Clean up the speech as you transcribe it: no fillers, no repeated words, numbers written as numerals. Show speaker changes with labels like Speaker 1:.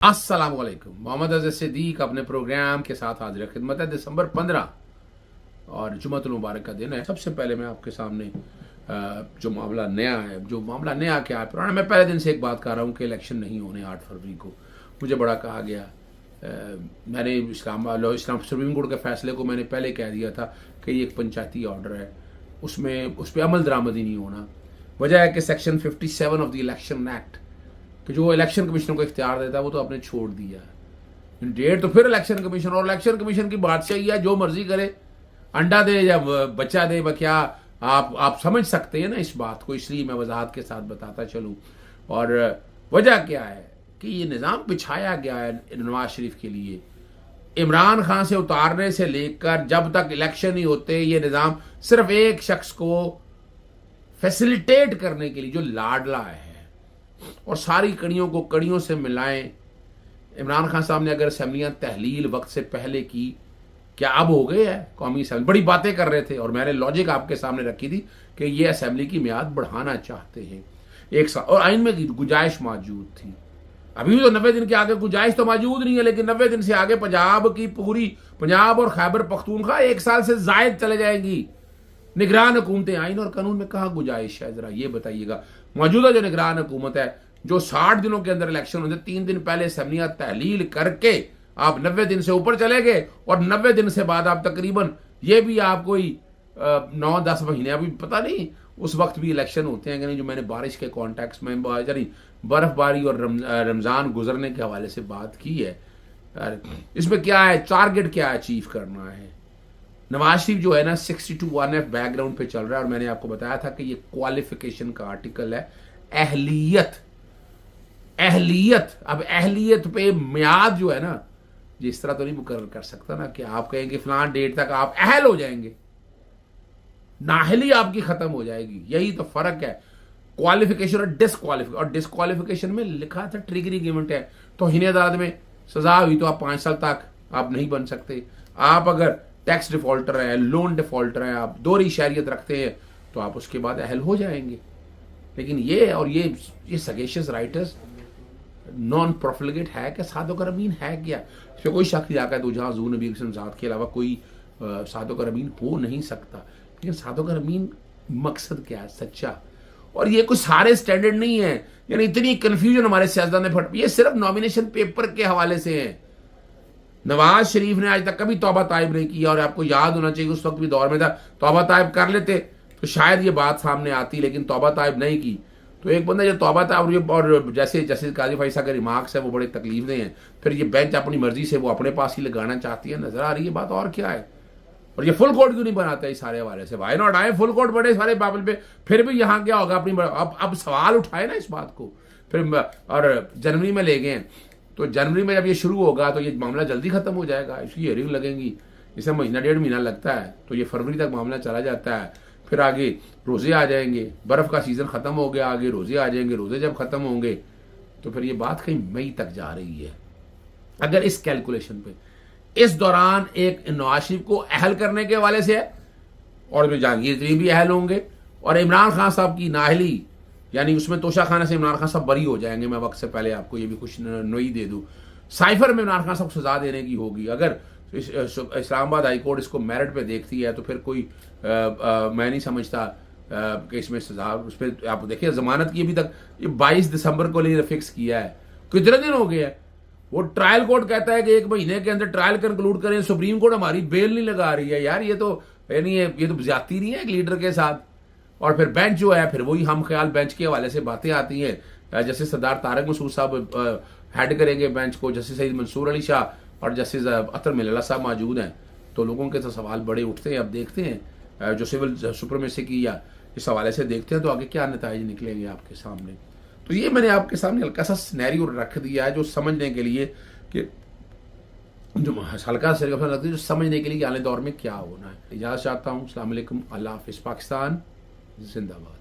Speaker 1: अस्सलाम वालेकुम। मोहम्मद अज़हर सिद्दीक अपने प्रोग्राम के साथ हाजिर खिदमत है। दिसंबर 15 और जुम्मतुल मुबारक का दिन है। सबसे पहले मैं आपके सामने जो मामला नया क्या है पुराना, मैं पहले दिन से एक बात कर रहा हूँ कि इलेक्शन नहीं होने 8 फरवरी को। मुझे बड़ा कहा गया, मैंने इस्लाम सुप्रीम कोर्ट के फैसले को मैंने पहले कह दिया था कि ये एक पंचायती ऑर्डर है, उस पर अमल दरामदी नहीं होना। वजह है कि section 57 of the election act कि जो इलेक्शन कमीशन को इख्तियार देता है वो तो आपने छोड़ दिया है। डेट तो फिर इलेक्शन कमीशन, और इलेक्शन कमीशन की बादशाही है, जो मर्जी करे, अंडा दे या बच्चा दे, क्या आप समझ सकते हैं ना इस बात को। इसलिए मैं वजाहत के साथ बताता चलूं। और वजह क्या है कि ये निज़ाम बिछाया गया है नवाज शरीफ के लिए। इमरान खान से उतारने से लेकर जब तक इलेक्शन ही होते, ये निज़ाम सिर्फ एक शख्स को फैसिलिटेट करने के लिए जो लाडला है, और सारी कड़ियों को कड़ियों से मिलाएं। इमरान खान साहब ने अगर असम्बलियां तहलील वक्त से पहले की, क्या अब हो गए है कौमी असम्बली? बड़ी बातें कर रहे थे और मैंने लॉजिक आपके सामने रखी थी कि ये असम्बली की मियाद बढ़ाना चाहते हैं एक साल, और आइन में गुंजाइश मौजूद थी। अभी भी तो 90 दिन के आगे गुंजाइश तो मौजूद नहीं है, लेकिन 90 दिन से आगे पंजाब और खैबर पख्तूनख्वा एक साल से जायद चले जाएंगी। निगरान हुकूमतें, आइन और कानून में कहाँ गुंजाइश है, जरा ये बताइएगा। मौजूदा जो निगरान हुकूमत है, जो 60 दिनों के अंदर इलेक्शन होते, 3 दिन पहले असम्बलियां तहलील करके आप 90 दिन से ऊपर चले गए, और 90 दिन से बाद आप तकरीबन ये भी आप कोई 9-10 महीने, अभी पता नहीं उस वक्त भी इलेक्शन होते हैं कि नहीं। जो मैंने बारिश के कॉन्टेक्स्ट में यानी बर्फबारी और रमजान गुजरने के हवाले से बात की है, इसमें क्या है, टारगेट क्या अचीव करना है। नवाज शरीफ जो है ना 62(1)(f) बैकग्राउंड पे चल रहा है, और मैंने आपको बताया था कि ये क्वालिफिकेशन का आर्टिकल है। अहलियत अब अहलियत पे मियाद जो है ना, जिस तरह तो नहीं मुकर्रर कर सकता ना कि आप कहेंगे फलान डेट तक आप अहल हो जाएंगे, नाहली आपकी खत्म हो जाएगी। यही तो फर्क है क्वालिफिकेशन और डिस्क्वालिफिकेशन। और डिस्क्वालिफिकेशन में लिखा था ट्रिगरिंग इवेंट है, तो हिने अदालत में सजा हुई तो आप 5 साल तक आप नहीं बन सकते। आप अगर टैक्स डिफॉल्टर है, लोन डिफॉल्टर है, आप दोहरी शहरियत रखते हैं, तो आप उसके बाद अहल हो जाएंगे। लेकिन ये सगेशियस राइटर्स नॉन प्रोफिलिगेट है क्या, सादो अमीन है क्या? इसमें कोई शक नहीं आता है तो जहां हज़ूर नबी ज़ात के अलावा कोई सादो अमीन हो नहीं सकता। लेकिन सादो अमीन मकसद क्या है, सच्चा। और ये कोई सारे स्टैंडर्ड नहीं है, यानी इतनी कंफ्यूजन हमारे सियासतदान ने ये सिर्फ नॉमिनेशन पेपर के हवाले से है। नवाज शरीफ ने आज तक कभी तौबा ताइब नहीं किया, और आपको याद होना चाहिए उस वक्त भी दौर में था, तौबा ताइब कर लेते तो शायद ये बात सामने आती, लेकिन तौबा ताइब नहीं की। तो एक बंदा जो तौबा ताइब, और जैसे जस्टिस काजी फैसल के रिमार्क्स है वो बड़े तकलीफ दें हैं, फिर ये बेंच अपनी मर्जी से वो अपने पास ही लगाना चाहती है, नजर आ रही है बात। और क्या है, और ये फुल कोर्ट क्यों नहीं बनाता इस सारे हवाले से? वाई नॉट आए फुल कोर्ट बड़े सारे बाबल पे, फिर भी यहाँ क्या होगा अपनी अब सवाल उठाए ना इस बात को फिर। और जनवरी में ले गए, तो जनवरी में जब ये शुरू होगा तो ये मामला जल्दी खत्म हो जाएगा, इसकी हियरिंग लगेंगी, इसे महीना 1.5 महीना लगता है, तो ये फरवरी तक मामला चला जाता है। फिर आगे रोजे आ जाएंगे, बर्फ का सीजन खत्म हो गया, आगे रोजे आ जाएंगे, रोजे जब खत्म होंगे तो फिर ये बात कहीं मई तक जा रही है। अगर इस कैलकुलेशन पे इस दौरान एक नवाज शरीफ को अहल करने के हवाले से है, और जहांगीर भी अहल होंगे, और इमरान खान साहब की नाहली, यानी उसमें तोशा खाना से इमरान खान साहब बरी हो जाएंगे। मैं वक्त से पहले आपको ये भी कुछ नई दे दूं, साइफर में इमरान खान साहब को सजा देने की होगी। अगर इस्लामाबाद हाई कोर्ट इसको मेरिट पे देखती है तो फिर कोई मैं नहीं समझता कि इसमें सजा, उस पर आप देखिए जमानत की अभी तक ये 22 दिसंबर को लिए फिक्स किया है, कितने दिन हो गए हैं। वो ट्रायल कोर्ट कहता है कि 1 महीने के अंदर ट्रायल कंक्लूड करें, सुप्रीम कोर्ट हमारी बेल नहीं लगा रही है। यार ये तो ज्यादती नहीं है एक लीडर के साथ। और फिर बेंच जो है, फिर वही हम ख्याल बेंच के हवाले से बातें आती हैं। जस्टिस सरदार तारक मसूद साहब हेड करेंगे बेंच को, जस्टिस सईद मंसूर अली शाह और जस्टिस अतर मिल्ला साहब मौजूद हैं, तो लोगों के तो सवाल बड़े उठते हैं। अब देखते हैं जो सिविल सुप्रीमेसी की या इस हवाले से देखते हैं तो आगे क्या नतीजे निकलेंगे आपके सामने। तो ये मैंने आपके सामने हल्का सा सिनेरियो रख दिया है, जो समझने के लिए कि जो हल्का से लगती है, जो समझने के लिए कि आने दौर में क्या होना है। इजाज़त चाहता हूँ। अस्सलाम वालेकुम, अल्लाह हाफ़िज़। पाकिस्तान जिंदाबाद।